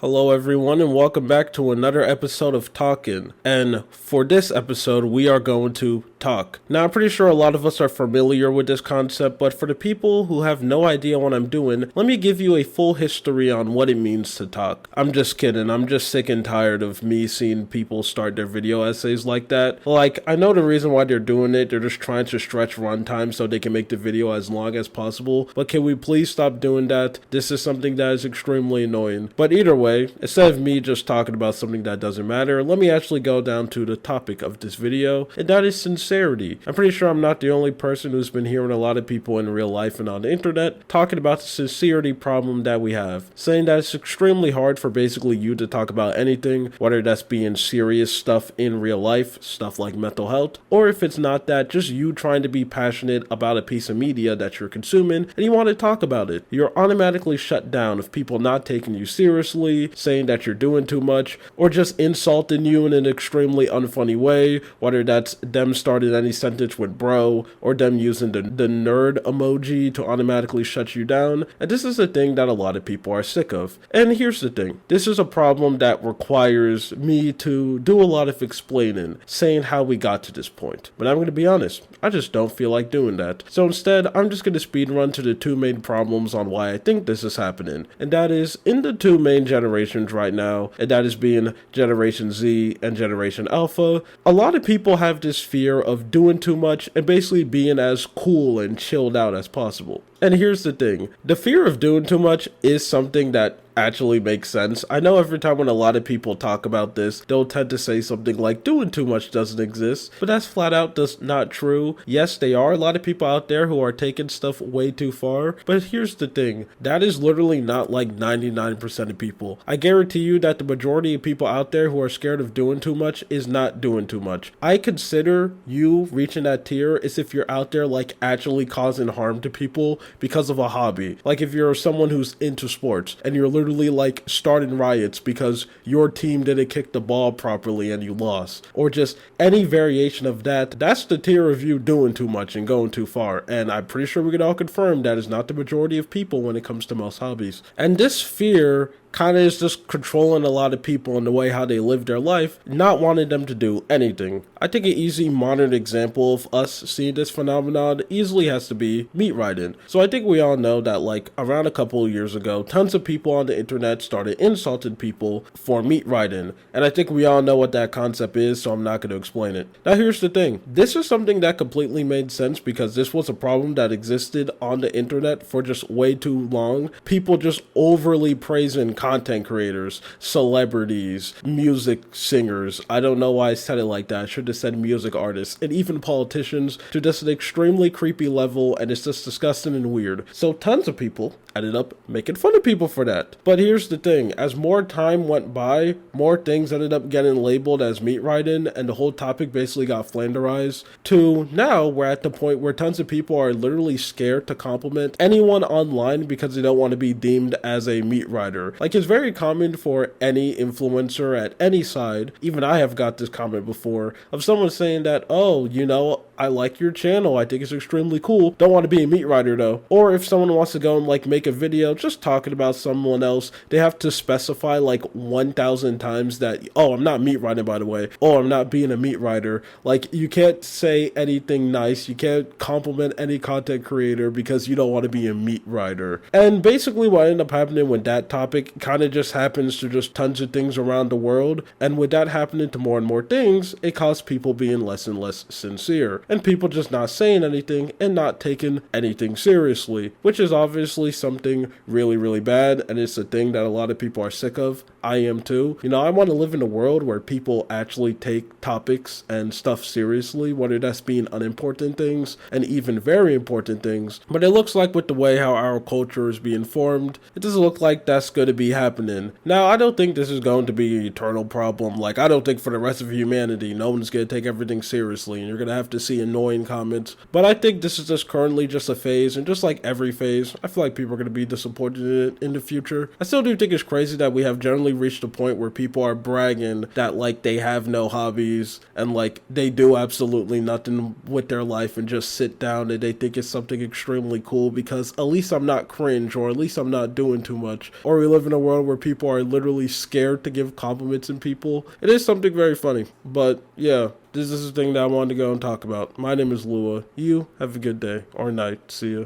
Hello, everyone, and welcome back to another episode of Talkin'. And for this episode, we are going to talk. Now, I'm pretty sure a lot of us are familiar with this concept, but for the people who have no idea what I'm doing, let me give you a full history on what it means to talk. I'm just kidding. I'm just sick and tired of me seeing people start their video essays like that. Like, I know the reason why they're doing it. They're just trying to stretch runtime so they can make the video as long as possible. But can we please stop doing that? This is something that is extremely annoying. But either way, instead of me just talking about something that doesn't matter, let me actually go down to the topic of this video, and that is sincerity. I'm pretty sure I'm not the only person who's been hearing a lot of people in real life and on the internet talking about the sincerity problem that we have, saying that it's extremely hard for basically you to talk about anything, whether that's being serious stuff in real life, stuff like mental health, or if it's not that, just you trying to be passionate about a piece of media that you're consuming and you want to talk about it. You're automatically shut down of people not taking you seriously, saying that you're doing too much, or just insulting you in an extremely unfunny way, whether that's them starting any sentence with bro, or them using the nerd emoji to automatically shut you down. And this is a thing that a lot of people are sick of. And here's the thing, this is a problem that requires me to do a lot of explaining, saying how we got to this point. But I'm going to be honest, I just don't feel like doing that. So instead, I'm just going to speed run to the two main problems on why I think this is happening. And that is in the two main generations right now, and that is being Generation Z and Generation Alpha. A lot of people have this fear of doing too much and basically being as cool and chilled out as possible. And here's the thing, the fear of doing too much is something that actually makes sense. I know every time when a lot of people talk about this, they'll tend to say something like doing too much doesn't exist, but that's flat out just not true. Yes, there are a lot of people out there who are taking stuff way too far, but here's the thing, that is literally not like 99% of people. I guarantee you that the majority of people out there who are scared of doing too much is not doing too much. I consider you reaching that tier as if you're out there like actually causing harm to people because of a hobby. Like if you're someone who's into sports and you're literally like starting riots because your team didn't kick the ball properly and you lost, or just any variation of that, that's the tier of you doing too much and going too far. And I'm pretty sure we can all confirm that is not the majority of people when it comes to most hobbies. And this fear kind of is just controlling a lot of people in the way how they live their life, not wanting them to do anything. I think an easy modern example of us seeing this phenomenon easily has to be meat riding. So I think we all know that like around a couple of years ago, tons of people on the internet started insulting people for meat riding. And I think we all know what that concept is, so I'm not going to explain it. Now here's the thing, this is something that completely made sense because this was a problem that existed on the internet for just way too long. People just overly praising content creators, celebrities, music singers. I don't know why I said it like that. I should have said music artists, and even politicians, to just an extremely creepy level, and it's just disgusting and weird. So tons of people ended up making fun of people for that. But here's the thing, as more time went by, more things ended up getting labeled as meat riding, and the whole topic basically got flanderized, to now we're at the point where tons of people are literally scared to compliment anyone online because they don't want to be deemed as a meat rider. Like, it's very common for any influencer at any side, even I have got this comment before, of someone saying that, oh, you know, I like your channel, I think it's extremely cool, don't want to be a meat rider though. Or if someone wants to go and like make a video just talking about someone else, they have to specify like 1,000 times that, oh, I'm not meat riding by the way, oh, I'm not being a meat rider. Like, you can't say anything nice, you can't compliment any content creator because you don't want to be a meat rider. And basically what ended up happening with that topic kind of just happens to just tons of things around the world, and with that happening to more and more things, it caused people being less and less sincere, and people just not saying anything and not taking anything seriously, which is obviously something really, really bad, and it's a thing that a lot of people are sick of. I am too. You know, I want to live in a world where people actually take topics and stuff seriously, whether that's being unimportant things and even very important things. But it looks like with the way how our culture is being formed, it doesn't look like that's going to be happening. Now, I don't think this is going to be an eternal problem. Like, I don't think for the rest of humanity, no one's going to take everything seriously and you're going to have to see annoying comments. But I think this is just currently just a phase, and just like every phase, I feel like people are going to be disappointed in it in the future. I still do think it's crazy that we have generally reached a point where people are bragging that like they have no hobbies and like they do absolutely nothing with their life and just sit down, and they think it's something extremely cool because at least I'm not cringe, or at least I'm not doing too much. Or we live in a world where people are literally scared to give compliments in people, it is something very funny. But yeah, this is the thing that I wanted to go and talk about. My name is Lua. You have a good day or night. See ya.